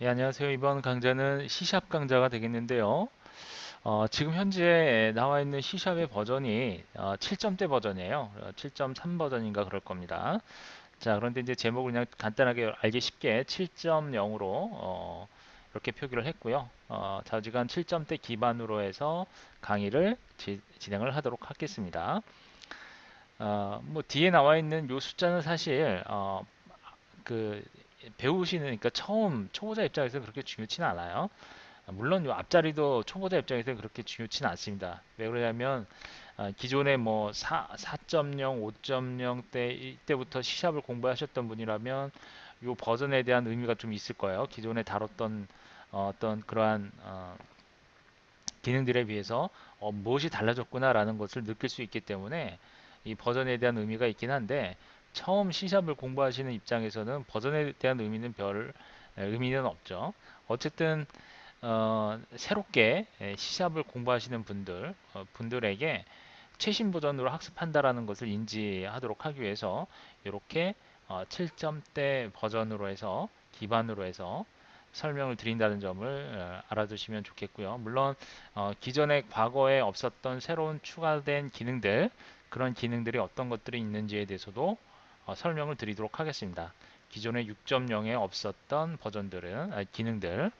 예, 안녕하세요. 이번 강좌는 C샵 강좌가 되겠는데요. 지금 현재 나와 있는 C샵의 버전이 7점대 버전이에요. 7.3 버전인가 그럴 겁니다. 자, 그런데 이제 제목을 그냥 간단하게 알기 쉽게 7.0으로 이렇게 표기를 했고요. 좌지간 7점대 기반으로 해서 강의를 진행을 하도록 하겠습니다. 뭐 뒤에 나와 있는 요 숫자는 사실 그 배우시는 그러니까 처음 초보자 입장에서 그렇게 중요치는 않아요. 물론 요 앞자리도 초보자 입장에서 그렇게 중요치는 않습니다. 왜 그러냐면 기존에 뭐 4.0, 5.0대 이때부터 C샵을 공부하셨던 분이라면 요 버전에 대한 의미가 좀 있을 거예요. 기존에 다뤘던 어떤 그러한 기능들에 비해서 무엇이 달라졌구나라는 것을 느낄 수 있기 때문에 이 버전에 대한 의미가 있긴 한데 처음 C샵을 공부하시는 입장에서는 버전에 대한 의미는 별 의미는 없죠. 어쨌든 새롭게 C샵을 공부하시는 분들에게 최신 버전으로 학습한다라는 것을 인지하도록 하기 위해서 이렇게 7점대 버전으로 해서 기반으로 해서 설명을 드린다는 점을 알아두시면 좋겠고요. 물론 기존에 과거에 없었던 새로운 추가된 기능들 그런 기능들이 어떤 것들이 있는지에 대해서도 설명을 드리도록 하겠습니다. 기존에 6.0에 없었던 버전들은 기능들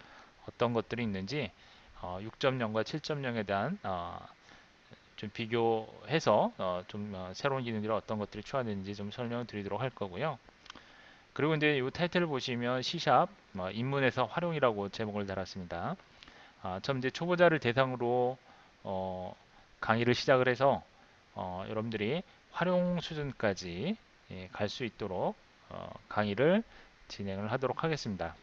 어떤 것들이 있는지 6.0과 7.0에 대한 좀 비교해서 좀 새로운 기능들이 어떤 것들이 추가되는지 좀 설명을 드리도록 할 거고요. 그리고 이제 이 타이틀을 보시면 C샵 입문에서 활용이라고 제목을 달았습니다. 처음 이제 초보자를 대상으로 강의를 시작을 해서 여러분들이 활용 수준까지 갈 수 있도록 강의를 진행을 하도록 하겠습니다.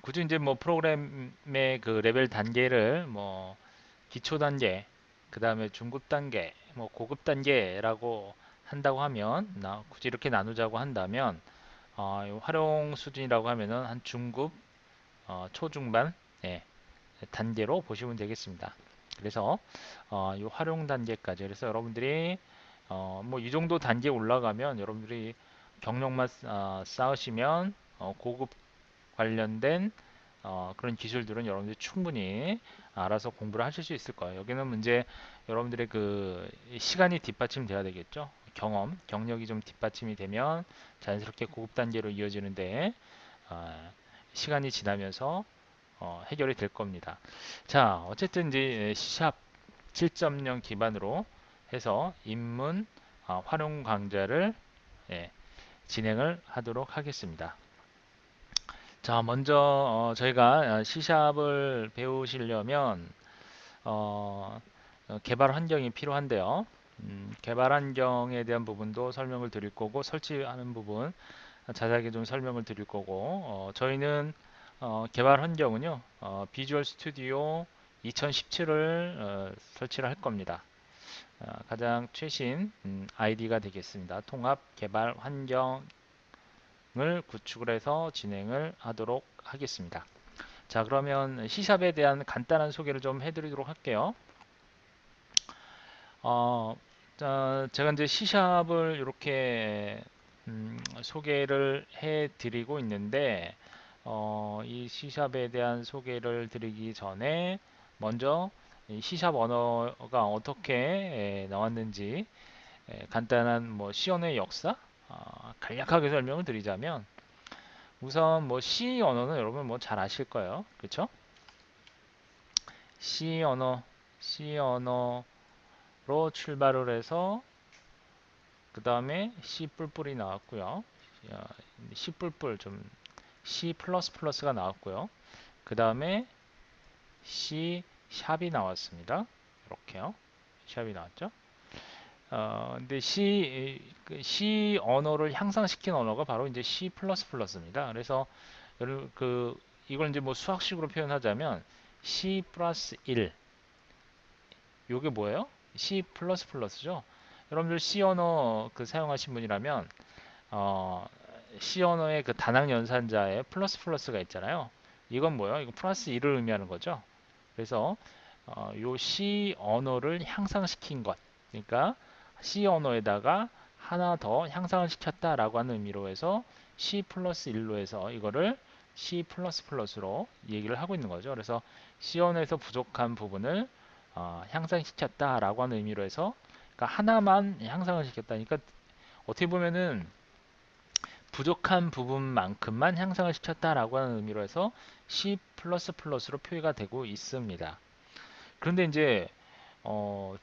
굳이 이제 뭐 프로그램의 그 레벨 단계를 뭐 기초 단계, 그 다음에 중급 단계, 뭐 고급 단계라고 한다고 하면 굳이 이렇게 나누자고 한다면 요 활용 수준이라고 하면은 한 중급, 초중반 단계로 보시면 되겠습니다. 그래서 이 활용 단계까지 그래서 여러분들이 뭐 이 정도 단계 올라가면 여러분들이 경력만 쌓으시면 고급 관련된 그런 기술들은 여러분들이 충분히 알아서 공부를 하실 수 있을 거예요. 여기는 문제 여러분들의 그 시간이 뒷받침돼야 되겠죠. 경력이 좀 뒷받침이 되면 자연스럽게 고급 단계로 이어지는데 시간이 지나면서 해결이 될 겁니다. 자, 어쨌든 이제 C샵 7.0 기반으로 해서 입문 활용 강좌를 예, 진행을 하도록 하겠습니다. 자, 먼저 저희가 C샵을 배우시려면 개발 환경이 필요한데요. 개발 환경에 대한 부분도 설명을 드릴 거고 설치하는 부분 자세하게 좀 설명을 드릴 거고 저희는 개발 환경은요 비주얼 스튜디오 2017을 설치를 할 겁니다. 가장 최신 아이디가 되겠습니다. 통합 개발 환경을 구축을 해서 진행을 하도록 하겠습니다. 자, 그러면 C샵에 대한 간단한 소개를 좀 해드리도록 할게요. 어, 제가 이제 C샵을 이렇게 소개를 해드리고 있는데 이 C샵에 대한 소개를 드리기 전에 먼저 이 C샵 언어가 어떻게 나왔는지 간단한 뭐 C 언어의 역사 간략하게 설명을 드리자면 우선 뭐 C 언어는 여러분 뭐 잘 아실 거예요. 그렇죠? C 언어, C 언어로 출발을 해서 그 다음에 C 뿔뿔이 나왔고요. C 뿔뿔 좀 C 플러스 플러스가 나왔고요. 그 다음에 C 샵이 나왔습니다. 이렇게요. 샵이 나왔죠. 근데 C 언어를 향상시킨 언어가 바로 이제 C 플러스 플러스입니다. 그래서 이걸 이제 뭐 수학식으로 표현하자면 C 플러스 1 요게 뭐예요? C 플러스 플러스죠. 여러분들 C 언어 그 사용하신 분이라면 어, C 언어의 그 단학 연산자에 플러스 플러스가 있잖아요. 이건 뭐예요? 이거 플러스 1을 의미하는 거죠. 그래서 요 C 언어를 향상시킨 것. 그러니까 C 언어에다가 하나 더 향상을 시켰다라고 하는 의미로 해서 C 플러스 1로 해서 이거를 C++로 얘기를 하고 있는 거죠. 그래서 C 언어에서 부족한 부분을 향상시켰다라고 하는 의미로 해서 그러니까 하나만 향상을 시켰다니까 어떻게 보면은 부족한 부분만큼만 향상을 시켰다라고 하는 의미로 해서 C++로 표기가 되고 있습니다. 그런데 이제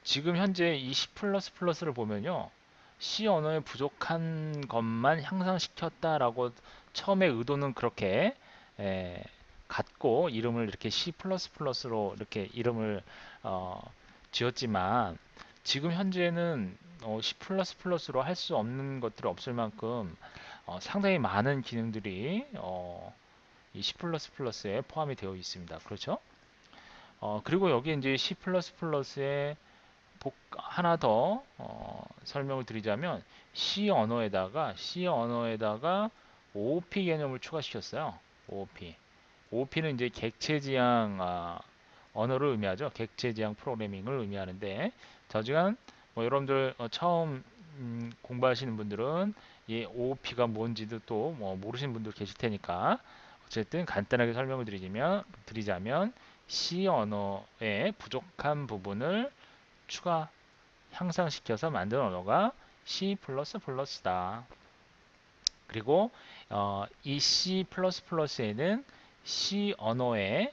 지금 현재 이 C++를 보면요. C 언어의 부족한 것만 향상시켰다라고 처음에 의도는 그렇게 에, 갖고 이름을 이렇게 C++로 이렇게 이름을 어, 지었지만 지금 현재는 C++로 할 수 없는 것들이 없을 만큼 상당히 많은 기능들이 이 C++에 포함이 되어 있습니다. 그렇죠? 그리고 여기 이제 C++에 하나 더 설명을 드리자면 C 언어에다가 OOP 개념을 추가시켰어요. OOP. OOP는 이제 객체지향 언어를 의미하죠. 객체지향 프로그래밍을 의미하는데 저지간 뭐 여러분들 처음 공부하시는 분들은 이 OOP가 뭔지도 또 뭐 모르시는 분들 계실 테니까 어쨌든 간단하게 설명을 드리자면 C 언어의 부족한 부분을 추가 향상시켜서 만든 언어가 C++다. 그리고 이 C++에는 C 언어의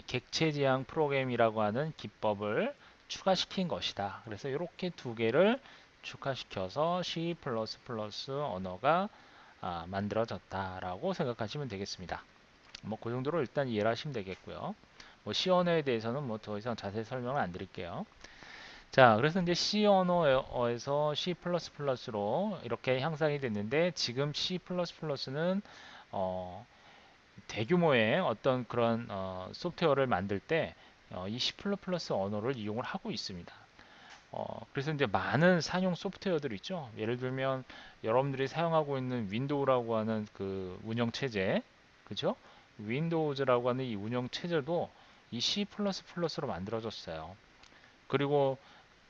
객체지향 프로그램이라고 하는 기법을 추가시킨 것이다. 그래서 이렇게 두 개를 추가시켜서 C++ 언어가 만들어졌다라고 생각하시면 되겠습니다. 뭐 그 정도로 일단 이해를 하시면 되겠고요. 뭐 C 언어에 대해서는 뭐 더 이상 자세히 설명을 안 드릴게요. 자, 그래서 이제 C 언어에서 C++로 이렇게 향상이 됐는데 지금 C++는 어, 대규모의 어떤 그런 소프트웨어를 만들 때 이 C++ 언어를 이용을 하고 있습니다. 그래서 이제 많은 상용 소프트웨어들 있죠. 예를 들면 여러분들이 사용하고 있는 윈도우라고 하는 그 운영 체제, 그죠? 윈도우즈라고 하는 이 운영 체제도 이 C++로 만들어졌어요. 그리고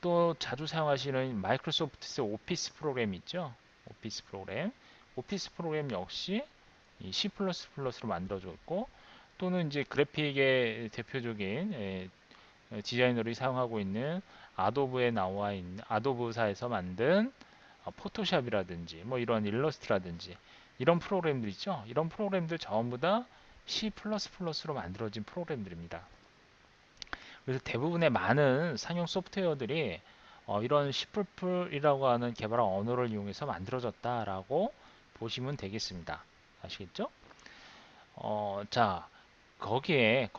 또 자주 사용하시는 마이크로소프트의 오피스 프로그램 있죠? 오피스 프로그램. 오피스 프로그램 역시 이 C++로 만들어졌고 또는 이제 그래픽의 대표적인 디자이너들이 사용하고 있는 아도브에 나와 있는 아도브사에서 만든 포토샵이라든지 뭐 이런 일러스트라든지 이런 프로그램들 있죠? 이런 프로그램들 전부 다 C++로 만들어진 프로그램들입니다. 그래서 대부분의 많은 상용 소프트웨어들이 이런 C++이라고 하는 개발한 언어를 이용해서 만들어졌다라고 보시면 되겠습니다. 아시겠죠? 자, 거기에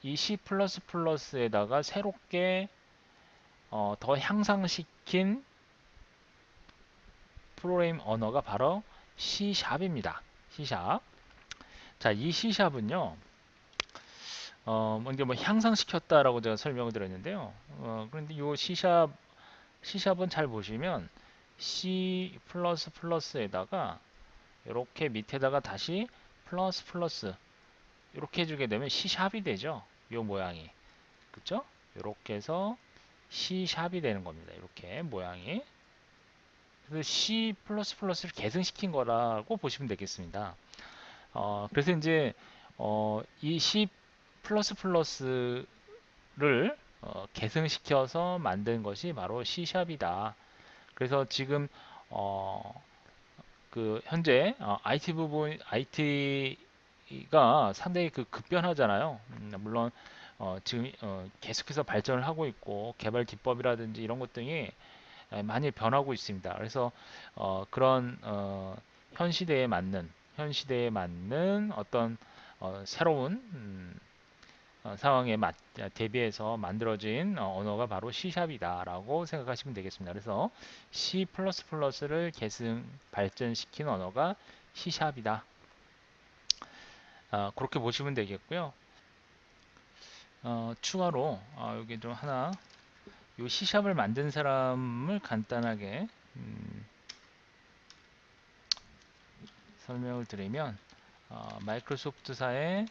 이 C++에다가 새롭게 더 향상시킨 프로그램 언어가 바로 C#입니다. C#. 자, 이 C#은요. 먼저 뭐 향상시켰다라고 제가 설명을 드렸는데요. 그런데 이 C샵은 잘 보시면 C++에다가 이렇게 밑에다가 다시 플러스 이렇게 해주게 되면 C샵이 되죠. 이 모양이. 그쵸? 이렇게 해서 C샵이 되는 겁니다. 이렇게 모양이. 그래서 C++를 계승시킨 거라고 보시면 되겠습니다. 그래서 이제 이 C++를 계승시켜서 만든 것이 바로 C샵이다. 그래서 지금 어, 그 현재 IT 부분 IT가 상당히 그 급변하잖아요. 물론 지금 계속해서 발전을 하고 있고 개발 기법이라든지 이런 것 등이 많이 변하고 있습니다. 그래서 그런 현 시대에 맞는 어떤 새로운 상황에 대비해서 만들어진 언어가 바로 C샵이다라고 생각하시면 되겠습니다. 그래서 C++를 계승 발전시킨 언어가 C샵이다. 그렇게 보시면 되겠고요. 추가로 여기 좀 하나 이 C샵을 만든 사람을 간단하게 설명을 드리면 마이크로소프트사의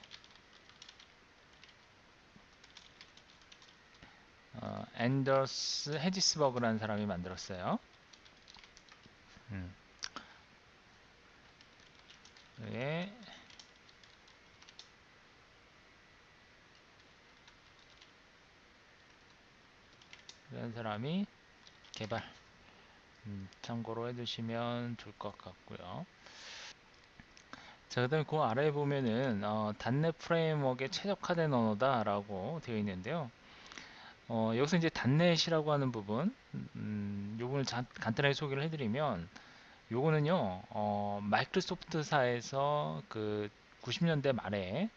앤더스 헤지스버그라는 사람이 만들었어요. 예, 하는 사람이 개발, 참고로 해두시면 좋을 것 같고요. 자, 그 다음에 그 아래에 보면은 단넷 프레임워크에 최적화된 언어다라고 되어 있는데요. 여기서 이제 단넷이라고 하는 부분, 요거를 간단하게 소개를 해드리면, 요거는요, 마이크로소프트사에서 그 90년대 말에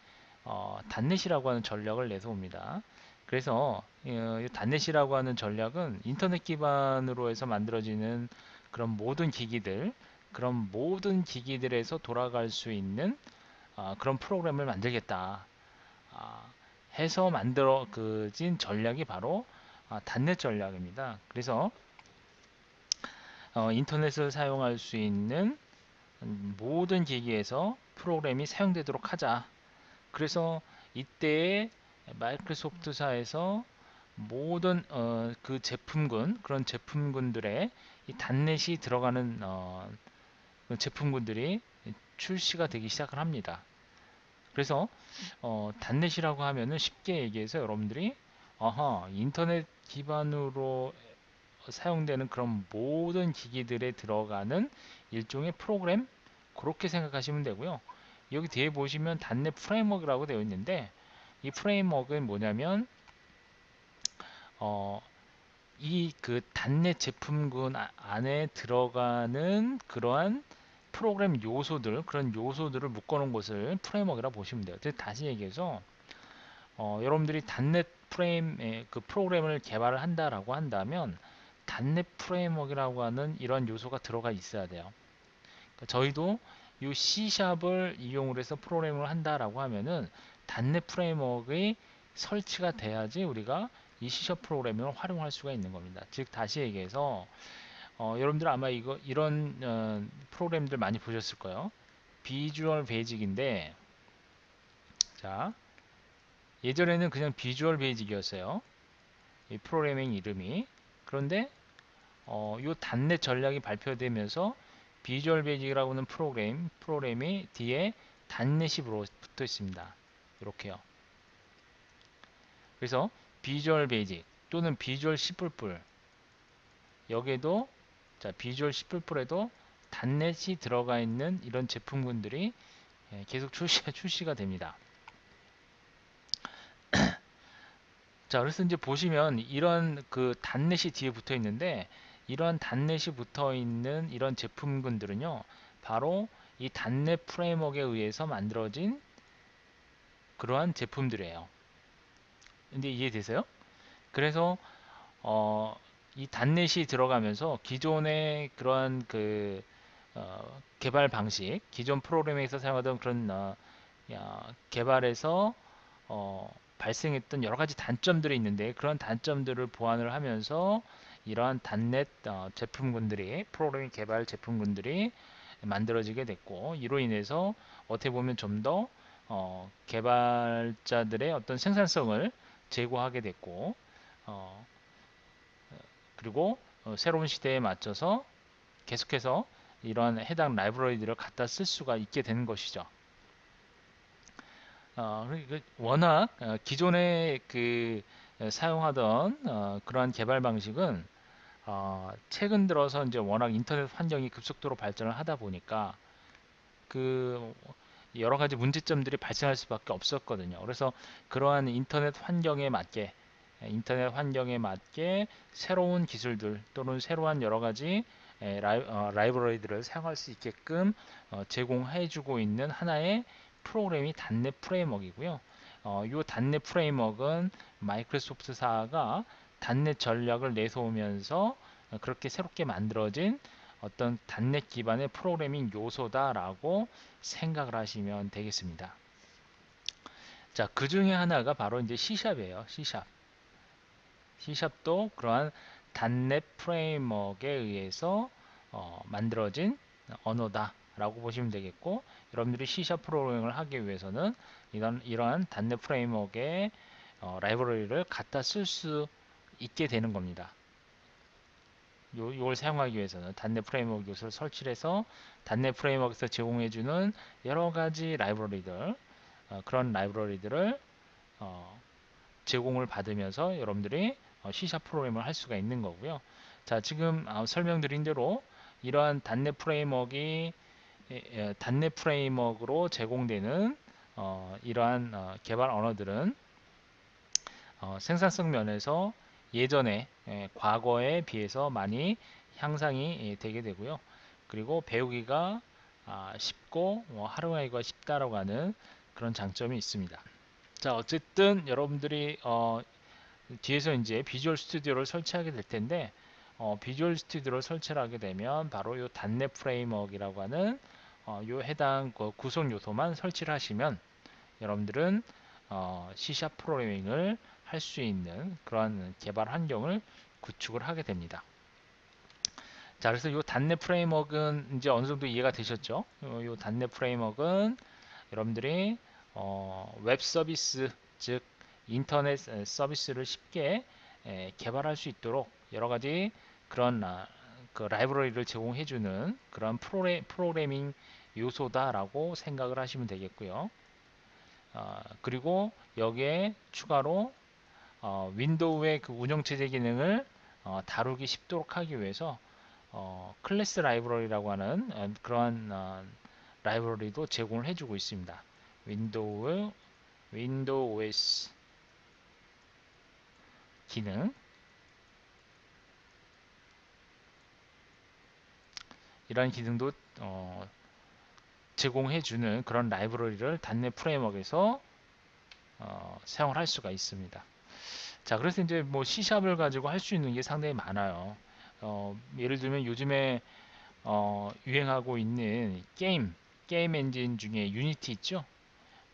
단넷이라고 하는 전략을 내서 옵니다. 그래서 이 단넷이라고 하는 전략은 인터넷 기반으로 해서 만들어지는 그런 모든 기기들에서 돌아갈 수 있는 그런 프로그램을 만들겠다 아, 해서 만들어진 전략이 바로 단넷 전략입니다. 그래서 인터넷을 사용할 수 있는 모든 기기에서 프로그램이 사용되도록 하자. 그래서 이때의 마이크로소프트사에서 모든 그 제품군 그런 제품군들의 이 단넷이 들어가는 그 제품군들이 출시가 되기 시작을 합니다. 그래서 단넷이라고 하면은 쉽게 얘기해서 여러분들이 인터넷 기반으로 사용되는 그런 모든 기기들에 들어가는 일종의 프로그램 그렇게 생각하시면 되고요. 여기 뒤에 보시면 단넷 프레임워크라고 되어 있는데 이 프레임워크는 뭐냐면 이 그 단넷 제품군 안에 들어가는 그러한 프로그램 요소들 그런 요소들을 묶어놓은 것을 프레임워크라 보시면 돼요. 다시 얘기해서 여러분들이 단넷 그 프로그램을 개발을 한다라고 한다면 단넷 프레임워크라고 하는 이런 요소가 들어가 있어야 돼요. 그러니까 저희도 이 C샵을 이용을 해서 프로그램을 한다라고 하면은 단넷 프레임워크의 설치가 돼야지 우리가 이 C샵 프로그램을 활용할 수가 있는 겁니다. 즉 다시 얘기해서 여러분들 아마 이런 프로그램들 많이 보셨을 거예요. 비주얼 베이직인데 자 예전에는 그냥 비주얼 베이직이었어요. 이 프로그래밍 이름이. 그런데 이 단넷 전략이 발표되면서 비주얼 베이직이라고 하는 프로그램이 뒤에 단넷이 붙어 있습니다. 이렇게요. 그래서 비주얼 베이직 또는 비주얼 C++ 여기에도 자 비주얼 C++에도 단넷이 들어가 있는 이런 제품군들이 계속 출시가 됩니다. 자, 그래서 이제 보시면 이런 그 단넷이 뒤에 붙어 있는데 이런 단넷이 붙어 있는 이런 제품군들은요, 바로 이 단넷 프레임워크에 의해서 만들어진 그러한 제품들이에요. 근데 이해되세요? 그래서 어, 이 단넷이 들어가면서 기존의 그러한 그 개발 방식, 기존 프로그램에서 사용하던 그런 개발에서 발생했던 여러 가지 단점들이 있는데 그런 단점들을 보완을 하면서 이러한 단넷 제품군들이 프로그래밍 개발 제품군들이 만들어지게 됐고 이로 인해서 어떻게 보면 좀 더 개발자들의 어떤 생산성을 제고하게 됐고 어, 그리고 새로운 시대에 맞춰서 계속해서 이러한 해당 라이브러리들을 갖다 쓸 수가 있게 되는 것이죠. 워낙 기존에 그 사용하던 그러한 개발 방식은 최근 들어서 이제 워낙 인터넷 환경이 급속도로 발전을 하다 보니까 그 여러 가지 문제점들이 발생할 수밖에 없었거든요. 그래서 그러한 인터넷 환경에 맞게 새로운 기술들 또는 새로운 여러 가지 라이브러리들을 사용할 수 있게끔 제공해주고 있는 하나의 프로그램이 단넷 프레임워크이고요. 이 단넷 프레임워크는 마이크로소프트사가 단넷 전략을 내세우면서 그렇게 새롭게 만들어진 어떤 단넷 기반의 프로그래밍 요소다라고 생각을 하시면 되겠습니다. 자, 그 중에 하나가 바로 이제 C샵이에요. C샵. C샵도 그러한 단넷 프레임워크에 의해서 만들어진 언어다라고 보시면 되겠고, 여러분들이 C샵 프로그래밍을 하기 위해서는 이러한 단넷 프레임워크의 라이브러리를 갖다 쓸 수 있게 되는 겁니다. 이걸 사용하기 위해서는 단넷 프레임워크 요소를 설치를 해서 단넷 프레임워크에서 제공해주는 여러 가지 라이브러리들 그런 라이브러리들을 제공을 받으면서 여러분들이 C샵 프로그램을 할 수가 있는 거고요. 자, 지금 설명드린 대로 이러한 단넷 프레임워크로 제공되는 이러한 개발 언어들은 생산성 면에서 예전에 과거에 비해서 많이 향상이 되게 되고요. 그리고 배우기가 쉽고 활용하기가 쉽다라고 하는 그런 장점이 있습니다. 자, 어쨌든 여러분들이 뒤에서 이제 비주얼 스튜디오를 설치하게 될 텐데, 비주얼 스튜디오를 설치를 하게 되면 바로 요 단넷 프레임워크이라고 하는 요 해당 구성 요소만 설치를 하시면 여러분들은 C# 프로그래밍을 할 수 있는 그런 개발 환경을 구축을 하게 됩니다. 자, 그래서 요 단넷 프레임워크는 이제 어느 정도 이해가 되셨죠? 요 단넷 프레임워크는 여러분들이 웹 서비스, 즉 인터넷 서비스를 쉽게 개발할 수 있도록 여러 가지 그런 그 라이브러리를 제공해주는 그런 프로그래밍 요소다라고 생각을 하시면 되겠고요. 그리고 여기에 추가로 윈도우의 그 운영체제 기능을 다루기 쉽도록 하기 위해서 클래스 라이브러리라고 하는 그러한 라이브러리도 제공을 해주고 있습니다. 윈도우 OS 기능, 이러한 기능도 제공해주는 그런 라이브러리를 단넷 프레임워크에서 사용을 할 수가 있습니다. 자, 그래서 이제 뭐 C샵을 가지고 할 수 있는 게 상당히 많아요. 예를 들면 요즘에 유행하고 있는 게임 엔진 중에 유니티 있죠?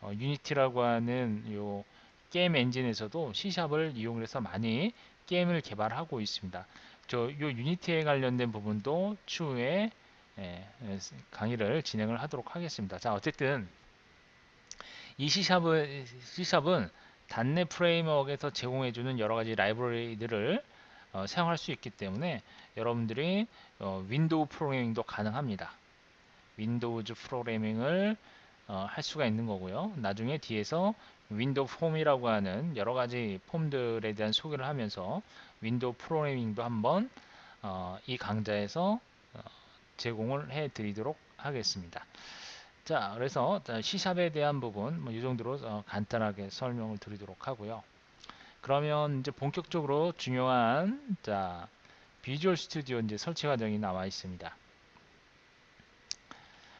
유니티라고 하는 요 게임 엔진에서도 C샵을 이용해서 많이 게임을 개발하고 있습니다. 요 유니티에 관련된 부분도 추후에 강의를 진행을 하도록 하겠습니다. 자, 어쨌든 이 C샵은 단넷 프레임워크에서 제공해주는 여러 가지 라이브러리들을 사용할 수 있기 때문에 여러분들이 윈도우 프로그래밍도 가능합니다. 윈도우즈 프로그래밍을 할 수가 있는 거고요. 나중에 뒤에서 윈도우 폼이라고 하는 여러 가지 폼들에 대한 소개를 하면서 윈도우 프로그래밍도 한번 이 강좌에서 제공을 해 드리도록 하겠습니다. 자, 그래서 C샵에 대한 부분 이 정도로 간단하게 설명을 드리도록 하고요. 그러면 이제 본격적으로 중요한 비주얼 스튜디오 이제 설치 과정이 나와 있습니다.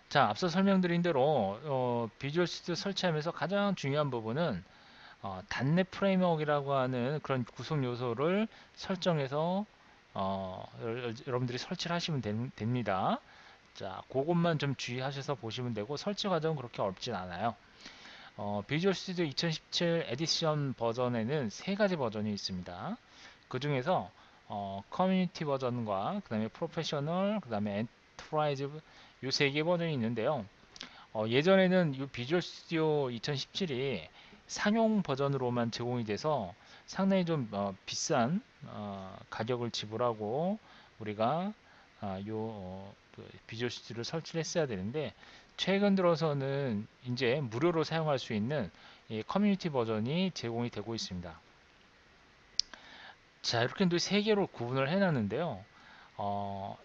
자, 앞서 설명드린 대로 비주얼 스튜디오 설치하면서 가장 중요한 부분은 단넷 프레임워크라고 하는 그런 구성 요소를 설정해서 여러분들이 설치를 하시면 됩니다. 자, 그것만 좀 주의하셔서 보시면 되고 설치 과정은 그렇게 어렵진 않아요. 비주얼 스튜디오 2017 에디션 버전에는 세 가지 버전이 있습니다. 그 중에서 커뮤니티 버전과 그 다음에 프로페셔널, 그 다음에 엔터프라이즈 요 세 개 버전이 있는데요. 예전에는 이 비주얼 스튜디오 2017이 상용 버전으로만 제공이 돼서 상당히 좀 비싼 가격을 지불하고 우리가 그 비주얼 스튜디오를 설치를 했어야 되는데 최근 들어서는 이제 무료로 사용할 수 있는 이 커뮤니티 버전이 제공이 되고 있습니다. 자, 이렇게 또 세 개로 구분을 해놨는데요.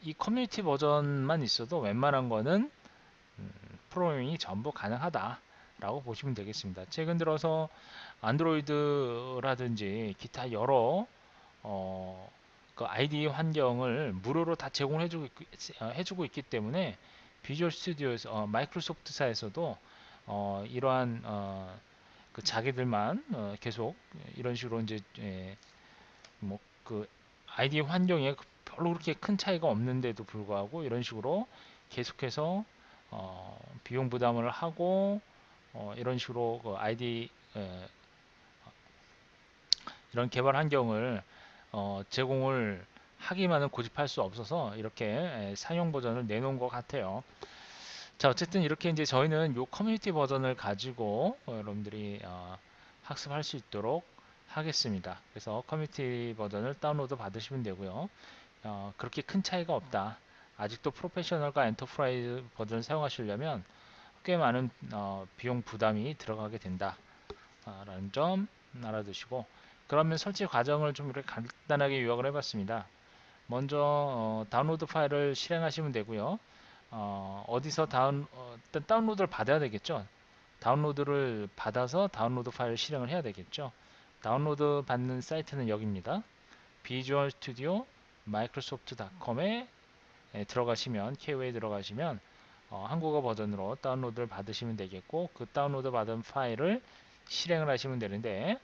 이 커뮤니티 버전만 있어도 웬만한 거는 프로그래밍이 전부 가능하다라고 보시면 되겠습니다. 최근 들어서 안드로이드라든지 기타 여러 그 IDE 환경을 무료로 다 해주고 있기 때문에 비주얼 스튜디오에서 마이크로소프트사에서도 이러한 그 자기들만 계속 이런 식으로 이제 뭐그 IDE 환경에 별로 그렇게 큰 차이가 없는데도 불구하고 이런 식으로 계속해서 비용 부담을 하고 이런 식으로 그 IDE 이런 개발 환경을 제공을 하기만은 고집할 수 없어서 이렇게 상용 버전을 내놓은 것 같아요. 자, 어쨌든 이렇게 이제 저희는 요 커뮤니티 버전을 가지고 여러분들이 학습할 수 있도록 하겠습니다. 그래서 커뮤니티 버전을 다운로드 받으시면 되고요. 그렇게 큰 차이가 없다. 아직도 프로페셔널과 엔터프라이즈 버전을 사용하시려면 꽤 많은 비용 부담이 들어가게 된다 라는 점 알아두시고 그러면 설치 과정을 좀 이렇게 간단하게 요약을 해봤습니다. 먼저 다운로드 파일을 실행하시면 되고요. 어디서 일단 다운로드를 받아야 되겠죠. 다운로드를 받아서 다운로드 파일 실행을 해야 되겠죠. 다운로드 받는 사이트는 여기입니다. 비주얼 스튜디오 마이크로소프트닷컴에 들어가시면 KO에 들어가시면 한국어 버전으로 다운로드를 받으시면 되겠고, 그 다운로드 받은 파일을 실행을 하시면 되는데,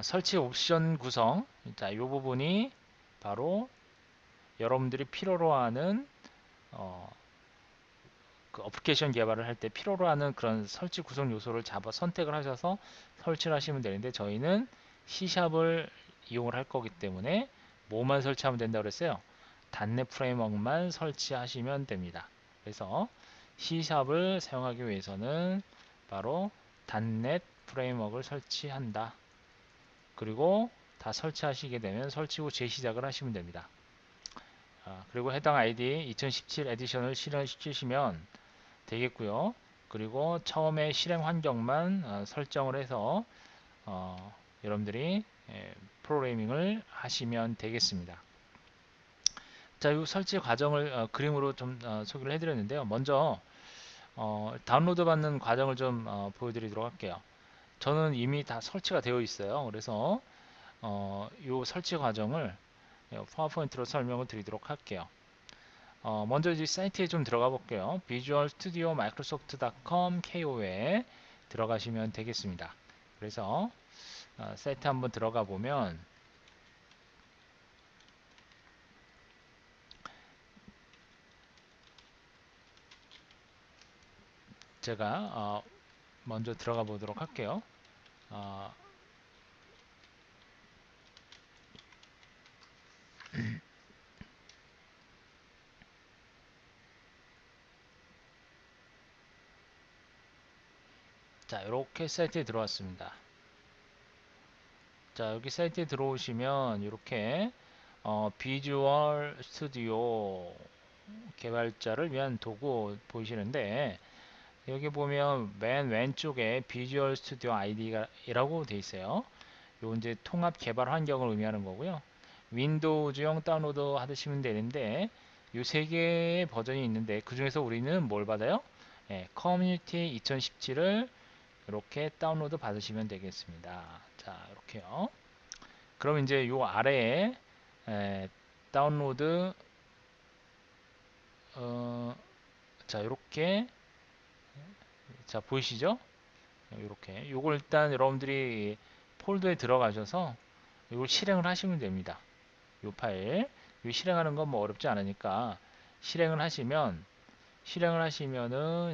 설치 옵션 구성, 자, 이 부분이 바로 여러분들이 필요로 하는 어, 그 어플리케이션 개발을 할 때 필요로 하는 그런 설치 구성 요소를 잡아 선택을 하셔서 설치를 하시면 되는데, 저희는 C샵을 이용을 할 거기 때문에 뭐만 설치하면 된다고 그랬어요? 단넷 프레임워크만 설치하시면 됩니다. 그래서 C샵을 사용하기 위해서는 바로 단넷 프레임워크를 설치한다. 그리고 다 설치하시게 되면 설치 후 재시작을 하시면 됩니다. 그리고 해당 아이디 2017 에디션을 실행시키시면 되겠고요. 그리고 처음에 실행 환경만 설정을 해서 여러분들이 프로그래밍을 하시면 되겠습니다. 자, 이 설치 과정을 그림으로 좀 소개를 해드렸는데요. 먼저 다운로드 받는 과정을 좀 보여드리도록 할게요. 저는 이미 다 설치가 되어 있어요. 그래서 이 설치 과정을 파워포인트로 설명을 드리도록 할게요. 먼저 이제 사이트에 좀 들어가 볼게요. 비주얼 스튜디오 마이크로소프트.com KO에 들어가시면 되겠습니다. 그래서 사이트 한번 들어가 보면 제가 먼저 들어가 보도록 할게요. 어, 자, 이렇게 사이트에 들어왔습니다. 자, 여기 사이트에 들어오시면 이렇게 비주얼 스튜디오 개발자를 위한 도구 보이시는데, 여기 보면 맨 왼쪽에 비주얼 스튜디오 아이디라고 되어 있어요. 요 이제 통합 개발 환경을 의미하는 거고요. 윈도우즈용 다운로드 하시면 되는데, 요 세 개의 버전이 있는데 그 중에서 우리는 뭘 받아요? 커뮤니티 2017을 이렇게 다운로드 받으시면 되겠습니다. 자, 이렇게요. 그럼 이제 요 아래에 다운로드 자, 이렇게 자, 보이시죠? 이렇게 요걸 일단 여러분들이 폴더에 들어가셔서 이걸 실행을 하시면 됩니다. 요 파일 요 실행하는 건 뭐 어렵지 않으니까 실행을 하시면은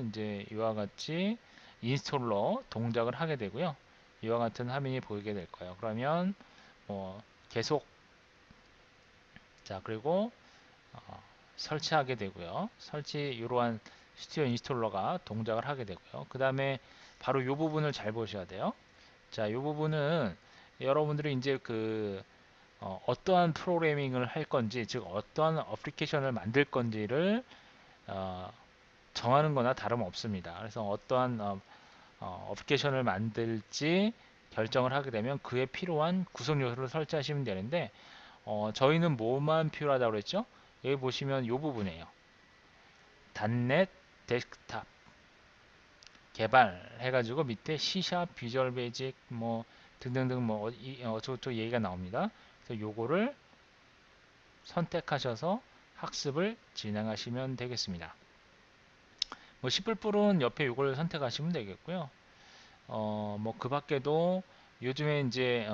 이제 이와 같이 인스톨러 동작을 하게 되고요. 이와 같은 화면이 보이게 될 거예요. 그러면 계속 자, 그리고 설치하게 되고요. 설치 이러한 스튜디오 인스톨러가 동작을 하게 되고요. 그 다음에 바로 이 부분을 잘 보셔야 돼요. 자, 이 부분은 여러분들이 이제 어떠한 프로그래밍을 할 건지, 즉 어떠한 어플리케이션을 만들 건지를 어, 정하는 거나 다름없습니다. 그래서 어떠한 어플리케이션을 만들지 결정을 하게 되면 그에 필요한 구성 요소를 설치하시면 되는데, 저희는 뭐만 필요하다고 그랬죠? 여기 보시면 이 부분이에요. 단넷 데스크탑 개발 해가지고 밑에 C샵, 비주얼 베이직 뭐 등등등 뭐 어쩌고저쩌고 얘기가 나옵니다. 그래서 요거를 선택하셔서 학습을 진행하시면 되겠습니다. 뭐 C++은 옆에 요걸 선택하시면 되겠고요. 뭐 그 밖에도 요즘에 이제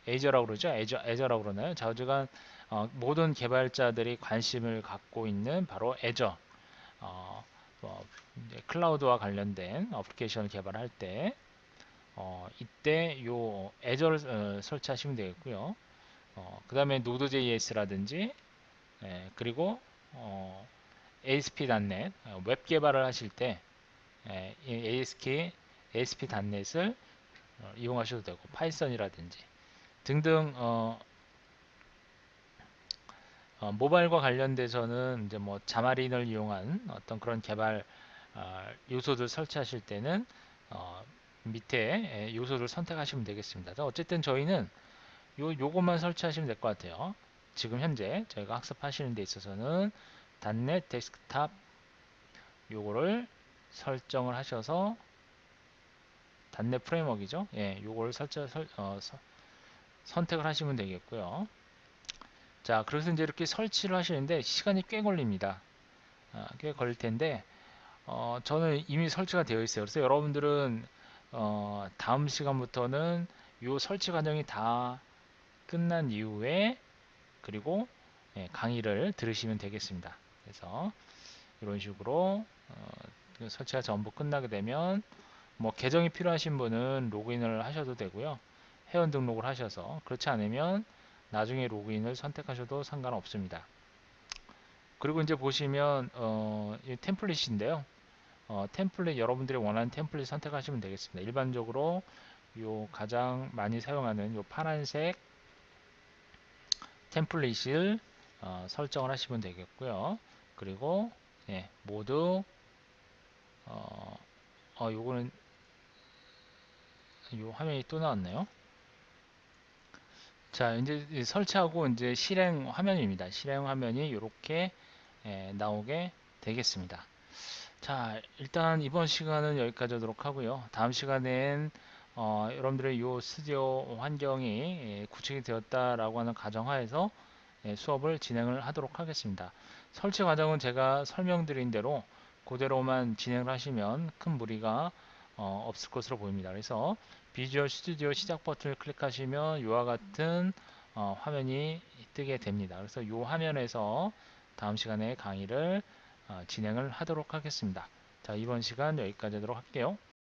에저라고 그러죠. 에저라고 그러나요? 좌우지간 모든 개발자들이 관심을 갖고 있는 바로 에저. 클라우드와 관련된 어플리케이션을 개발할 때 이때 요 에저를 설치하시면 되겠고요. 그 다음에 노드.js라든지 그리고 ASP.NET 웹 개발을 하실 때 ASP.NET을 이용하셔도 되고 파이썬이라든지 등등 모바일과 관련돼서는 이제 뭐 자마린을 이용한 어떤 그런 개발 요소들 설치하실 때는 밑에 요소를 선택하시면 되겠습니다. 자, 어쨌든 저희는 요것만 설치하시면 될 것 같아요. 지금 현재 저희가 학습하시는 데 있어서는 .NET 데스크탑 요거를 설정을 하셔서 .NET 프레임워크이죠. 예, 요거를 선택을 하시면 되겠고요. 자, 그래서 이제 이렇게 설치를 하시는데 시간이 꽤 걸립니다. 꽤 걸릴 텐데 저는 이미 설치가 되어 있어요. 그래서 여러분들은 다음 시간부터는 요 설치 과정이 다 끝난 이후에 그리고 강의를 들으시면 되겠습니다. 그래서 이런 식으로 설치가 전부 끝나게 되면 뭐 계정이 필요하신 분은 로그인을 하셔도 되고요. 회원 등록을 하셔서 그렇지 않으면 나중에 로그인을 선택하셔도 상관없습니다. 그리고 이제 보시면 이 템플릿인데요. 템플릿 여러분들이 원하는 템플릿 선택하시면 되겠습니다. 일반적으로 요 가장 많이 사용하는 요 파란색 템플릿을 설정을 하시면 되겠고요. 그리고 모두 요거는 요 화면이 또 나왔네요. 자, 이제 설치하고 이제 실행 화면입니다. 실행 화면이 이렇게 나오게 되겠습니다. 자, 일단 이번 시간은 여기까지 하도록 하고요. 다음 시간엔 여러분들의 이 스튜디오 환경이 구축이 되었다라고 하는 가정하에서 수업을 진행을 하도록 하겠습니다. 설치 과정은 제가 설명드린 대로 그대로만 진행을 하시면 큰 무리가 없을 것으로 보입니다. 그래서 비주얼 스튜디오 시작 버튼을 클릭하시면 이와 같은 화면이 뜨게 됩니다. 그래서 이 화면에서 다음 시간에 강의를 진행을 하도록 하겠습니다. 자, 이번 시간 여기까지 하도록 할게요.